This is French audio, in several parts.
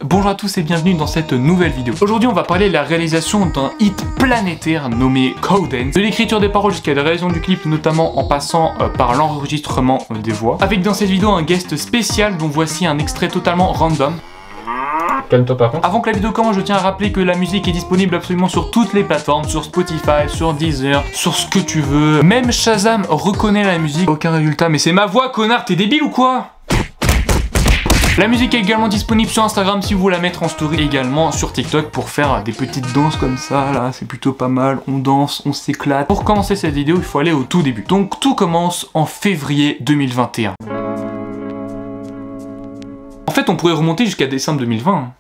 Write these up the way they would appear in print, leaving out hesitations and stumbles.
Bonjour à tous et bienvenue dans cette nouvelle vidéo. Aujourd'hui on va parler de la réalisation d'un hit planétaire nommé Cowdance, de l'écriture des paroles jusqu'à la réalisation du clip, notamment en passant par l'enregistrement des voix, avec dans cette vidéo un guest spécial dont voici un extrait totalement random. Calme-toi par contre. Avant que la vidéo commence, je tiens à rappeler que la musique est disponible absolument sur toutes les plateformes, sur Spotify, sur Deezer, sur ce que tu veux. Même Shazam reconnaît la musique. Aucun résultat, mais c'est ma voix, connard, t'es débile ou quoi? La musique est également disponible sur Instagram si vous voulez la mettre en story, également sur TikTok pour faire des petites danses comme ça, là, c'est plutôt pas mal, on danse, on s'éclate. Pour commencer cette vidéo, il faut aller au tout début. Donc tout commence en février 2021. En fait, on pourrait remonter jusqu'à décembre 2020. Hein.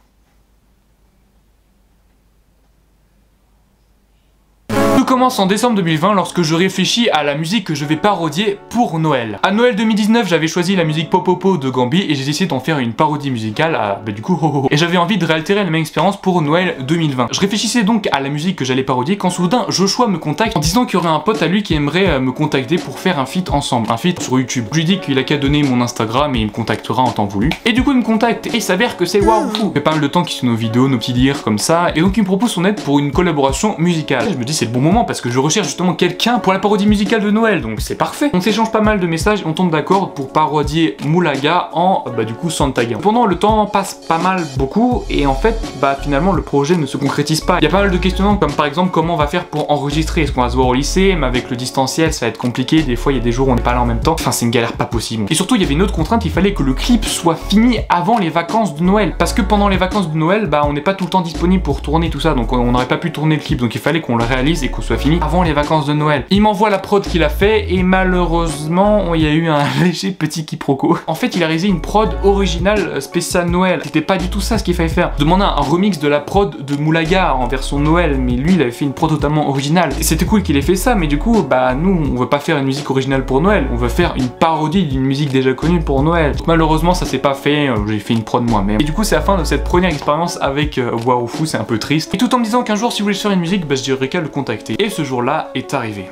Tout commence en décembre 2020 lorsque je réfléchis à la musique que je vais parodier pour Noël. À Noël 2019, j'avais choisi la musique Popopo de Gambi et j'ai décidé d'en faire une parodie musicale à, du coup, ho ho ho. Et j'avais envie de réitérer la même expérience pour Noël 2020. Je réfléchissais donc à la musique que j'allais parodier quand soudain Joshua me contacte en disant qu'il y aurait un pote à lui qui aimerait me contacter pour faire un feat ensemble, un feat sur YouTube. Je lui dis qu'il a qu'à donner mon Instagram et il me contactera en temps voulu. Et du coup il me contacte et il s'avère que c'est waouh fou. Il fait pas mal de temps qu'il suit nos vidéos, nos petits dires comme ça, et donc il me propose son aide pour une collaboration musicale. Et je me dis c'est le bon moment parce que je recherche justement quelqu'un pour la parodie musicale de Noël, donc c'est parfait. On s'échange pas mal de messages et on tombe d'accord pour parodier Moulaga en du coup Santaga. Pendant le temps passe pas mal beaucoup et en fait finalement le projet ne se concrétise pas. Il y a pas mal de questionnements comme par exemple comment on va faire pour enregistrer, est-ce qu'on va se voir au lycée, mais avec le distanciel ça va être compliqué, des fois il y a des jours où on n'est pas là en même temps, enfin c'est une galère pas possible. Et surtout il y avait une autre contrainte, il fallait que le clip soit fini avant les vacances de Noël, parce que pendant les vacances de Noël on n'est pas tout le temps disponible pour tourner tout ça, donc on n'aurait pas pu tourner le clip, donc il fallait qu'on le réalise et qu'on soit fini avant les vacances de Noël. Il m'envoie la prod qu'il a fait et malheureusement il y a eu un léger petit quiproquo. En fait il a réalisé une prod originale spéciale Noël. C'était pas du tout ça ce qu'il fallait faire. Demander un remix de la prod de Moulaga en version Noël, mais lui il avait fait une prod totalement originale. Et c'était cool qu'il ait fait ça, mais du coup nous on veut pas faire une musique originale pour Noël, on veut faire une parodie d'une musique déjà connue pour Noël. Donc, malheureusement ça s'est pas fait, j'ai fait une prod moi-même. Et du coup c'est la fin de cette première expérience avec Waroufou, c'est un peu triste. Et tout en me disant qu'un jour si vous voulez faire une musique, je dirais qu'à le contacter. Et ce jour-là est arrivé.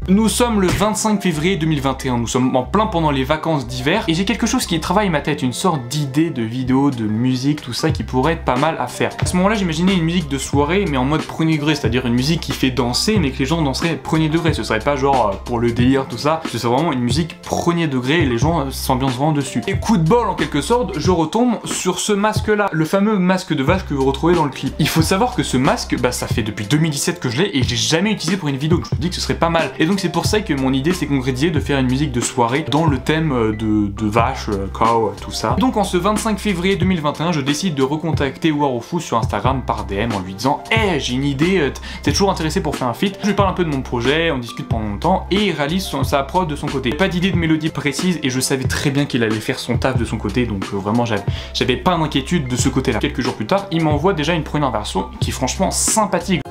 Nous sommes le 25 février 2021, nous sommes en plein pendant les vacances d'hiver et j'ai quelque chose qui travaille ma tête, une sorte d'idée de vidéo, de musique, tout ça qui pourrait être pas mal à faire. À ce moment-là j'imaginais une musique de soirée mais en mode premier degré, c'est-à-dire une musique qui fait danser mais que les gens danseraient premier degré, ce serait pas genre pour le délire tout ça, ce serait vraiment une musique premier degré et les gens s'ambiancent vraiment dessus. Et coup de bol en quelque sorte, je retombe sur ce masque là, le fameux masque de vache que vous retrouvez dans le clip. Il faut savoir que ce masque, ça fait depuis 2017 que je l'ai et je l'ai jamais utilisé pour une vidéo, donc je me dis que ce serait pas mal. Et donc c'est pour ça que mon idée s'est concrétisée de faire une musique de soirée dans le thème de vache, cow, tout ça. Et donc en ce 25 février 2021, je décide de recontacter Waroufou sur Instagram par DM en lui disant hey, j'ai une idée, t'es toujours intéressé pour faire un feat? Je lui parle un peu de mon projet, on discute pendant longtemps et il réalise sa prod de son côté. Pas d'idée de mélodie précise et je savais très bien qu'il allait faire son taf de son côté, donc vraiment j'avais pas d'inquiétude de ce côté-là. Quelques jours plus tard, il m'envoie déjà une première version qui est franchement sympathique.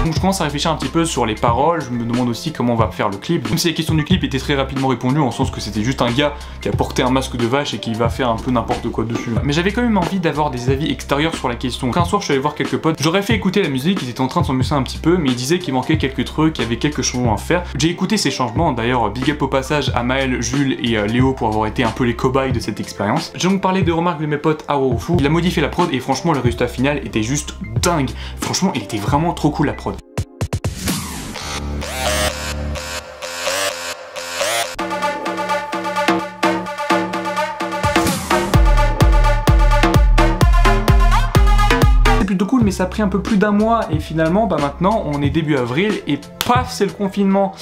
Je commence à réfléchir un petit peu sur les paroles, je me demande aussi comment on va faire le clip. Même si la question du clip était très rapidement répondue, en sens que c'était juste un gars qui a porté un masque de vache et qui va faire un peu n'importe quoi dessus. Mais j'avais quand même envie d'avoir des avis extérieurs sur la question. Un soir je suis allé voir quelques potes, j'aurais fait écouter la musique, ils étaient en train de s'amuser un petit peu, mais ils disaient qu'il manquait quelques trucs, qu'il y avait quelques changements à faire. J'ai écouté ces changements, d'ailleurs big up au passage à Maël, Jules et Léo pour avoir été un peu les cobayes de cette expérience. J'ai donc parlé de remarques de mes potes à Waroufou, il a modifié la prod et franchement le résultat final était juste dingue. Franchement il était vraiment trop cool la prod. Plutôt cool, mais ça a pris un peu plus d'un mois et finalement maintenant on est début avril et paf c'est le confinement.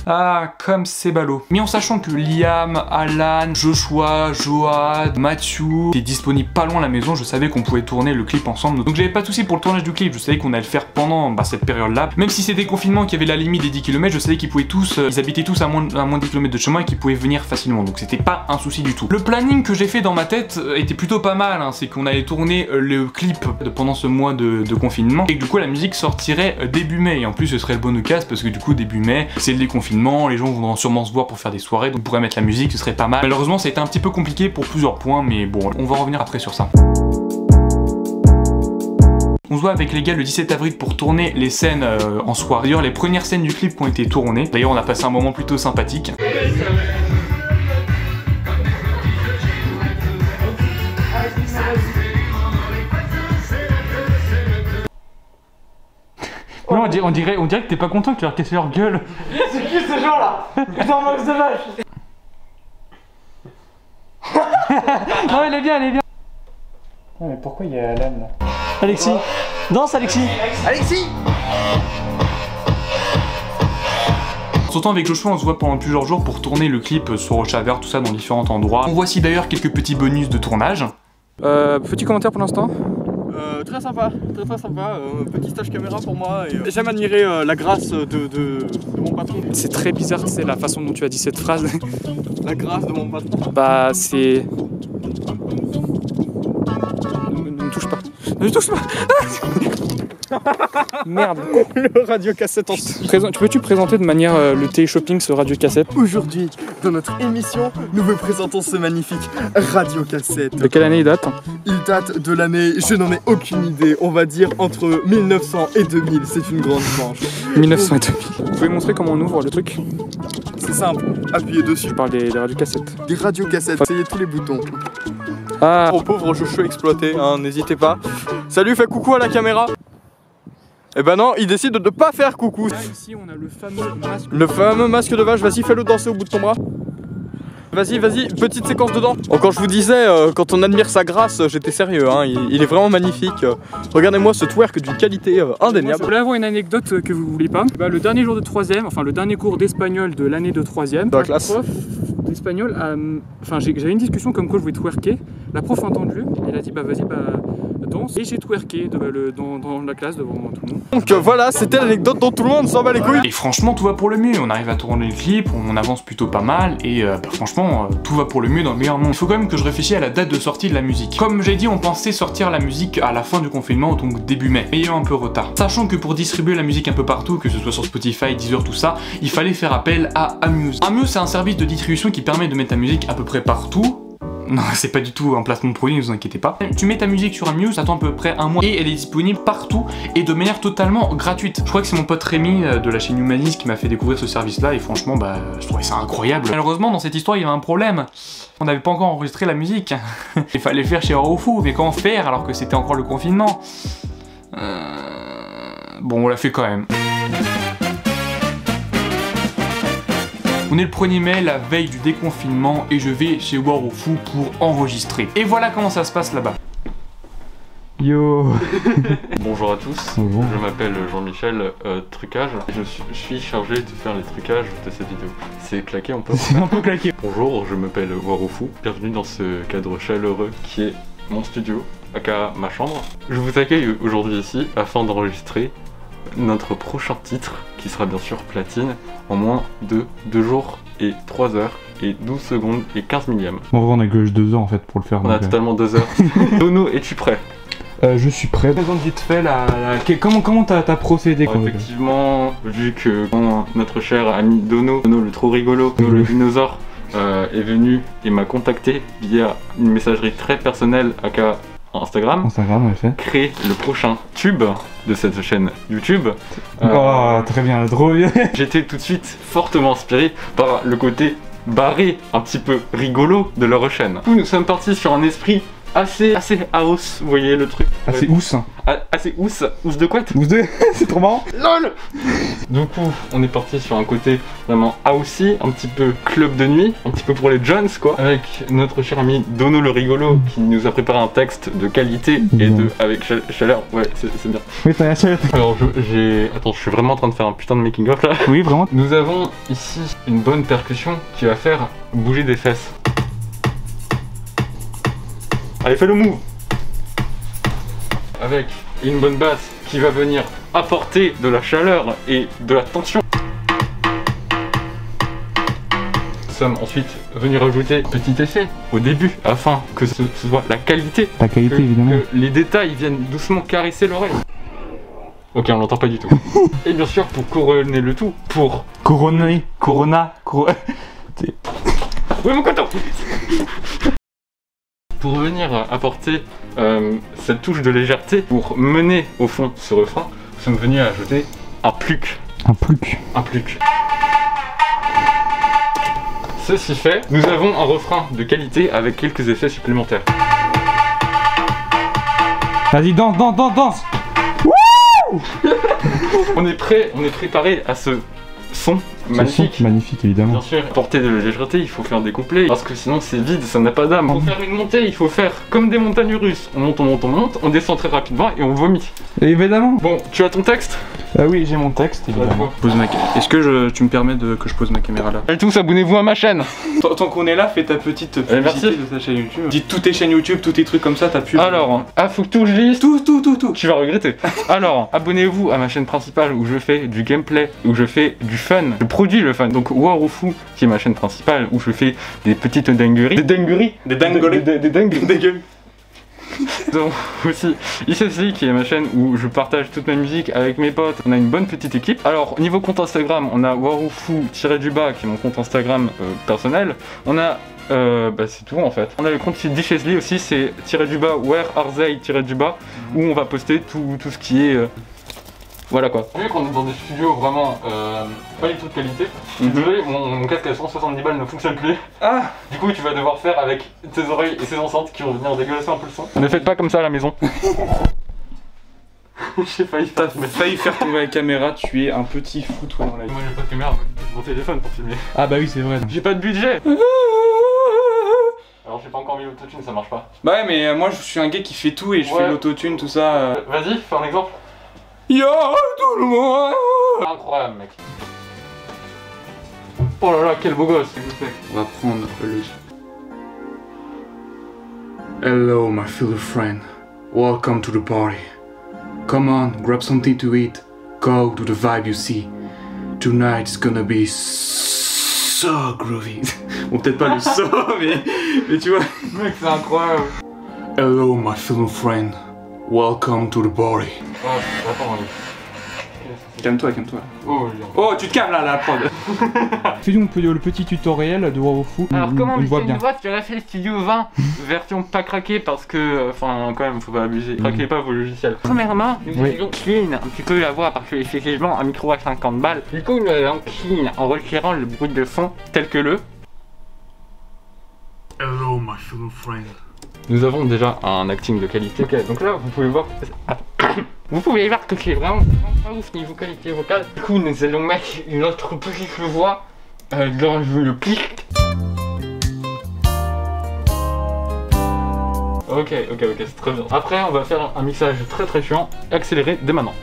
Ah, comme c'est ballot. Mais en sachant que Liam, Alan, Joshua, Joad, Mathieu étaient disponibles pas loin de la maison, je savais qu'on pouvait tourner le clip ensemble. Donc j'avais pas de soucis pour le tournage du clip, je savais qu'on allait le faire pendant cette période-là. Même si c'était confinement, qu'il y avait la limite des 10 km, je savais qu'ils pouvaient tous, ils habitaient tous à moins de 10 km de chez moi et qu'ils pouvaient venir facilement. Donc c'était pas un souci du tout. Le planning que j'ai fait dans ma tête était plutôt pas mal, hein. C'est qu'on allait tourner le clip pendant ce mois de confinement et que du coup la musique sortirait début mai. Et en plus ce serait le bon occasion parce que du coup début mai, c'est le déconfinement. Les gens voudront sûrement se voir pour faire des soirées, donc on pourrait mettre la musique, ce serait pas mal. Malheureusement ça a été un petit peu compliqué pour plusieurs points, mais bon, on va revenir après sur ça. On se voit avec les gars le 17 avril pour tourner les scènes en soirée. D'ailleurs les premières scènes du clip qui ont été tournées. D'ailleurs on a passé un moment plutôt sympathique. Non, on dirait que t'es pas content que tu leur casses leur gueule. C'est qui ces gens là? Putain, Max de vache. Non, elle est bien, elle est bien. Non, mais pourquoi il y a Alan là? Alexis, danse Alexis. Alexis. Surtout avec Joshua, on se voit pendant plusieurs jours pour tourner le clip sur Rochaver, tout ça dans différents endroits. On voit aussi d'ailleurs quelques petits bonus de tournage. Petit commentaire pour l'instant? Très sympa, très sympa, petit stage caméra pour moi et j'aime admirer la grâce de mon patron. C'est très bizarre, c'est la façon dont tu as dit cette phrase. La grâce de mon patron. Bah c'est... Ne me touche pas. Ne me touche pas. Merde. Le radiocassette en Peux-tu présenter de manière le télé-shopping ce radiocassette? Aujourd'hui, dans notre émission, nous vous présentons ce magnifique radiocassette. De quelle année il date? Il date de l'année, je n'en ai aucune idée, on va dire entre 1900 et 2000, c'est une grande manche. 1900 et 2000. Vous pouvez montrer comment on ouvre le truc? C'est simple, appuyez dessus. Je parle des radiocassettes. Des radiocassettes, essayez tous les boutons. Ah. Pour pauvre Joshua exploité, hein, n'hésitez pas. Salut, fais coucou à la caméra. Eh ben non, il décide de ne pas faire coucou. Là ici on a le fameux masque. Le fameux masque de vache, vas-y fais-le danser au bout de ton bras. Vas-y, petite séquence dedans. Oh, quand je vous disais, quand on admire sa grâce, j'étais sérieux, hein, il est vraiment magnifique. Regardez-moi ce twerk d'une qualité indéniable. Je voulais avoir une anecdote que vous vouliez pas. Bah, le dernier jour de 3ème, enfin le dernier cours d'espagnol de l'année de 3ème. Dans la classe. Prof d'espagnol, enfin j'avais une discussion comme quoi je voulais twerker. La prof a entendu, elle a dit bah vas-y danse. Et j'ai twerké dans la classe devant tout le monde. Donc voilà, c'était l'anecdote dont tout le monde s'en bat les couilles. Et franchement tout va pour le mieux, on arrive à tourner le clip, on avance plutôt pas mal et franchement tout va pour le mieux dans le meilleur monde. Il faut quand même que je réfléchisse à la date de sortie de la musique. Comme j'ai dit, on pensait sortir la musique à la fin du confinement, donc début mai, ayant un peu retard. Sachant que pour distribuer la musique un peu partout, que ce soit sur Spotify, Deezer, tout ça, il fallait faire appel à Amuse. Amuse c'est un service de distribution qui permet de mettre ta musique à peu près partout. Non, c'est pas du tout un placement de produit, ne vous inquiétez pas. Tu mets ta musique sur Amuse, ça attend à peu près un mois et elle est disponible partout et de manière totalement gratuite. Je crois que c'est mon pote Rémi de la chaîne Humanist qui m'a fait découvrir ce service-là et franchement, bah, je trouvais ça incroyable. Malheureusement, dans cette histoire, il y avait un problème. On n'avait pas encore enregistré la musique. Il fallait le faire chez Orofou, mais comment faire alors que c'était encore le confinement? Bon, on l'a fait quand même. On est le 1er mai, la veille du déconfinement, et je vais chez Warofou pour enregistrer. Et voilà comment ça se passe là-bas. Yo. Bonjour à tous, Bonjour. Je m'appelle Jean-Michel Trucage. Je suis chargé de faire les trucages de cette vidéo. C'est claqué, on peut C'est un peu claqué. Bonjour, je m'appelle Warofou. Bienvenue dans ce cadre chaleureux qui est mon studio, aka ma chambre. Je vous accueille aujourd'hui ici afin d'enregistrer notre prochain titre, qui sera bien sûr platine, en moins de 2 jours et 3 heures et 12 secondes et 15 millièmes. En vrai, on a que 2 heures en fait pour le faire. On a totalement 2 heures. Dono, es-tu prêt? Je suis prêt. Présente vite fait comment t'as procédé quoi. Effectivement, vu que notre cher ami Dono le trop rigolo, Dono le dinosaure, est venu et m'a contacté via une messagerie très personnelle aka Instagram, en effet. créer le prochain tube de cette chaîne YouTube. Oh, très bien, trop bien. J'étais tout de suite fortement inspiré par le côté barré, un petit peu rigolo de leur chaîne. Nous sommes partis sur un esprit assez house, vous voyez le truc. Assez ous. Assez ous de quoi? Ous de... c'est trop marrant. LOL. Du coup, on est parti sur un côté vraiment housey, un petit peu club de nuit, un petit peu pour les Jones quoi. Avec notre cher ami Dono le rigolo qui nous a préparé un texte de qualité et avec chaleur. Ouais, c'est bien. Oui, t'as la chaleur. Alors attends, je suis vraiment en train de faire un putain de making of là. Oui, vraiment. Nous avons ici une bonne percussion qui va faire bouger des fesses. Allez, fais le move. Avec une bonne basse qui va venir apporter de la chaleur et de la tension. Nous sommes ensuite venus rajouter un petit effet au début afin que ce soit la qualité. La qualité, évidemment. Que les détails viennent doucement caresser l'oreille. Ok, on l'entend pas du tout. Et bien sûr, pour couronner le tout, pour... Corona. Oui, mon coton. pour venir apporter cette touche de légèreté, pour mener au fond ce refrain, nous sommes venus ajouter un pluc. Un pluc. Un pluc. Ceci fait, nous avons un refrain de qualité avec quelques effets supplémentaires. Vas-y, danse, danse, danse, danse. On est préparé à ce son magnifique. Magnifique, évidemment. Bien sûr, porter de la légèreté, il faut faire des couplets, parce que sinon c'est vide, ça n'a pas d'âme. Pour faire une montée, il faut faire comme des montagnes russes. On monte, on monte, on monte, on descend très rapidement et on vomit. Évidemment. Bon, tu as ton texte? Oui, j'ai mon texte, évidemment. Est-ce que tu me permets que je pose ma caméra là? Allez tous, abonnez-vous à ma chaîne. Tant qu'on est là, fais ta petite publicité merci. de ta chaîne YouTube. Dis toutes tes chaînes YouTube, tous tes trucs comme ça, t'as pu. Alors, faut que tout je lise. Tout. Tu vas regretter. Alors, abonnez-vous à ma chaîne principale où je fais du gameplay, où je fais du fun, je produis le fun. Donc Warufu, qui est ma chaîne principale, où je fais des petites dingueries. Des dingueries. Des dingueries. Des dingueries. Donc aussi ICC qui est ma chaîne où je partage toute ma musique avec mes potes. On a une bonne petite équipe. Alors niveau compte Instagram, on a Warufu-du-bas qui est mon compte Instagram personnel. On a c'est tout en fait. On a le compte Dishesley aussi, c'est _du-bas where arzei-du-bas où on va poster tout ce qui est voilà quoi. Vu qu'on est dans des studios vraiment pas du tout de qualité, désolé, mon casque à 170 balles ne fonctionne plus. Ah. Du coup tu vas devoir faire avec tes oreilles et tes enceintes qui vont venir dégueulasser un peu le son. Ne faites pas comme ça à la maison. J'ai failli faire tomber la caméra, tu es un petit fou toi dans la vie. Moi j'ai pas de caméra, j'ai mon téléphone pour filmer. Ah bah oui, c'est vrai. J'ai pas de budget. Alors j'ai pas encore mis l'autotune, ça marche pas. Bah ouais, mais moi je suis un gars qui fait tout et je fais l'autotune, tout ça. Vas-y, fais un exemple. Yo tout le monde. Incroyable mec. Oh là là, quel beau gosse. On va prendre le... Hello my fellow friend, welcome to the party. Come on, grab something to eat, go to the vibe you see. Tonight's gonna be so groovy. Bon peut-être pas le so, mais tu vois. Mec c'est incroyable. Hello my fellow friend, welcome to the party. Oh, attends, Calme-toi. Oh, tu te calmes là, la prod. Fais donc le petit tutoriel de Warufu. Alors comment on voit une voix, tu aurais fait le Studio 20 version pas craquée parce que, enfin quand même faut pas abuser, craquez pas vos logiciels. Premièrement, nous allons clean un petit peu la voix parce que effectivement un micro à 50 balles. Du coup nous allons clean en retirant le bruit de fond tel que le... Hello my fellow friend. Nous avons déjà un acting de qualité. Ok, donc là vous pouvez voir... Vous pouvez voir que c'est vraiment pas ouf niveau qualité vocale. Du coup nous allons mettre une autre petite voix dans le clic. Ok, c'est très bien. Après on va faire un mixage très chiant, accéléré dès maintenant.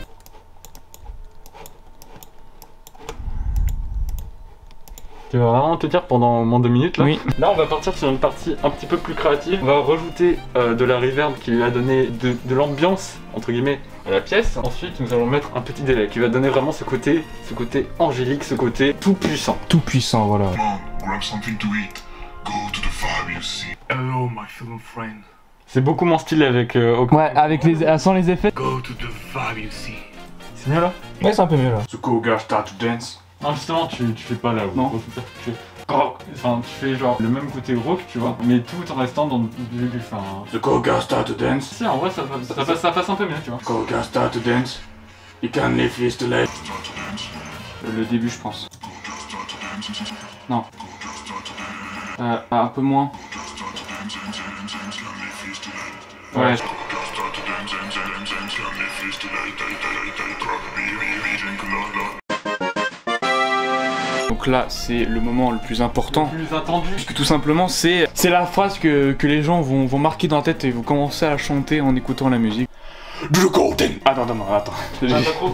Tu vas vraiment te dire pendant au moins 2 minutes là. Oui. Là on va partir sur une partie un petit peu plus créative. On va rajouter de la reverb qui lui a donné de l'ambiance entre guillemets à la pièce. Ensuite nous allons mettre un petit délai qui va donner vraiment ce côté angélique, ce côté tout puissant. Tout puissant, voilà. Grab something to eat. Go to the vibe you see. Hello my fellow friend. C'est beaucoup moins stylé avec Ouais, avec sans les effets. Go to the vibe you see. C'est mieux là? Ouais, c'est un peu mieux là. The cool girl start to dance. Non justement tu fais pas là. Non. Tu fais... Enfin tu fais genre le même côté rock tu vois, mais tout en restant dans du fin. The cool girl start to dance. Si en vrai ça passe un peu mieux tu vois. Cool girl start to dance. You can live yesterday. Start to dance. Le début je pense. Go just start to dance. Non. Go just start to dance. Un peu moins. Just start to dance. You can live yesterday. Ouais. Go just start to dance. You can live yesterday. Drink a lot. Donc là c'est le moment le plus important. Plus attendu. Parce que tout simplement c'est la phrase que les gens vont marquer dans la tête et vont commencer à chanter en écoutant la musique. Do the golden. Attends. Pas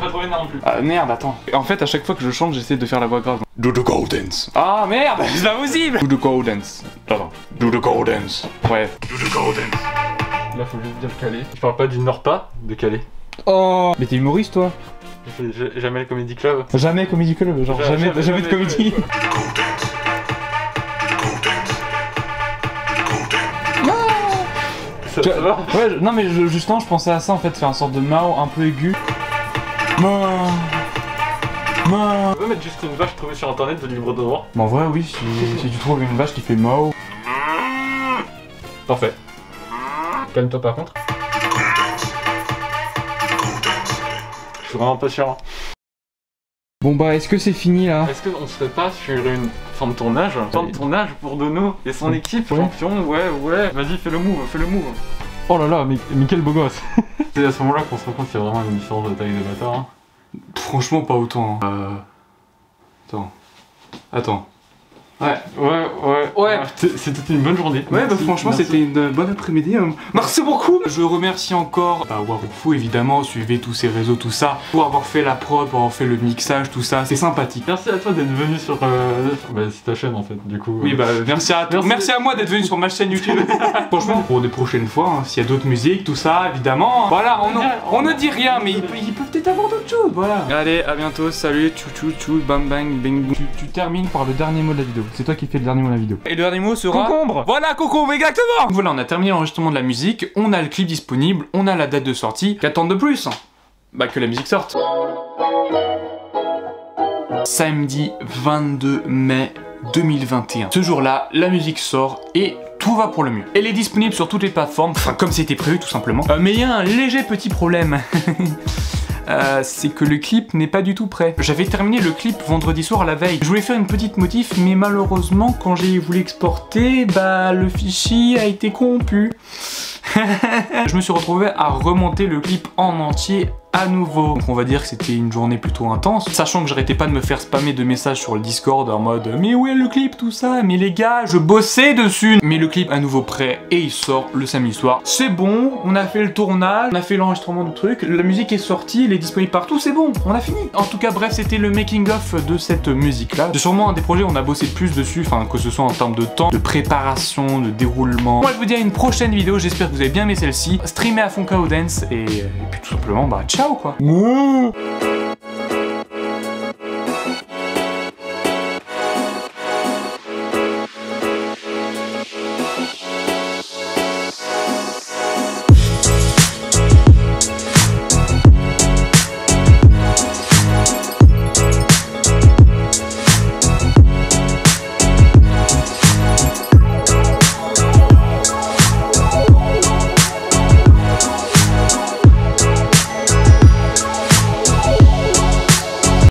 trop énorme plus. Ah merde, attends. En fait à chaque fois que je chante j'essaie de faire la voix grave. Do the goldens. Ah merde, c'est pas possible. Do the goldens. Attends. Do the goldens. Ouais. Do the golden. Là faut juste dire Calais. Je parle pas du Nord pas, de Calais. Oh. Mais t'es humoriste toi? Je fais jamais le Comedy Club. Jamais Comedy Club, genre jamais de comédie. Do the goldens. Do the goldens. Ça va? Ouais, non mais justement je pensais à ça en fait, faire une sorte de Mao un peu aigu. Mao. On peut mettre juste une vache trouvée sur internet de libre de droit. Bon en vrai oui, si tu trouves une vache qui fait Mao. Parfait. Calme-toi par contre. Je suis vraiment pas sûr. Bon bah, est-ce que c'est fini là? Est-ce qu'on serait pas sur une fin de tournage? Fin de tournage pour Dono et son équipe, Ouais. champion, ouais. Vas-y, fais le move. Oh là là, mais quel beau gosse. C'est à ce moment-là qu'on se rend compte qu'il y a vraiment une différence de taille de bâtard. Hein. Franchement, pas autant. Hein. Attends. Ouais. C'était une bonne journée. Ouais, Merci, franchement, merci. c'était une bonne après-midi. Merci beaucoup. Je remercie encore Warufou, évidemment. Suivez tous ses réseaux, tout ça. Pour avoir fait la prod, pour avoir fait le mixage, tout ça. C'est sympathique. Merci à toi d'être venu sur c'est ta chaîne en fait, du coup. Oui, bah merci à toi. Merci. Merci à moi d'être venu sur ma chaîne YouTube. Franchement, pour des prochaines fois, hein, s'il y a d'autres musiques, tout ça, évidemment. Voilà, on ne dit rien, mais il peut peut-être avoir d'autres choses. Voilà. Allez, à bientôt. Salut, tchou, bam bang, bing. Tu termines par le dernier mot de la vidéo. C'est toi qui fais le dernier mot de la vidéo. Et le dernier mot sera... Concombre. Voilà, concombre, exactement. Voilà, on a terminé l'enregistrement de la musique, on a le clip disponible, on a la date de sortie. Qu'attendre de plus? Bah que la musique sorte. Samedi 22 mai 2021. Ce jour-là, la musique sort et tout va pour le mieux. Elle est disponible sur toutes les plateformes, enfin comme c'était prévu tout simplement. Mais il y a un léger petit problème. C'est que le clip n'est pas du tout prêt. J'avais terminé le clip vendredi soir à la veille. Je voulais faire une petite motif, mais malheureusement, quand j'ai voulu exporter, bah le fichier a été corrompu. Je me suis retrouvé à remonter le clip en entier à nouveau. Donc on va dire que c'était une journée plutôt intense, sachant que j'arrêtais pas de me faire spammer de messages sur le Discord en mode mais où est le clip, tout ça, mais les gars, je bossais dessus. Mais le clip à nouveau prêt et il sort le samedi soir. C'est bon, on a fait le tournage, on a fait l'enregistrement du truc, la musique est sortie, elle est disponible partout, c'est bon, on a fini. En tout cas bref, c'était le making of de cette musique là. C'est sûrement un des projets où on a bossé le plus dessus, enfin que ce soit en termes de temps, de préparation, de déroulement. Moi je vous dis à une prochaine vidéo, j'espère que vous avez bien aimé celle-ci. Streamez à fond KO Dance et puis tout simplement bah ciao quoi.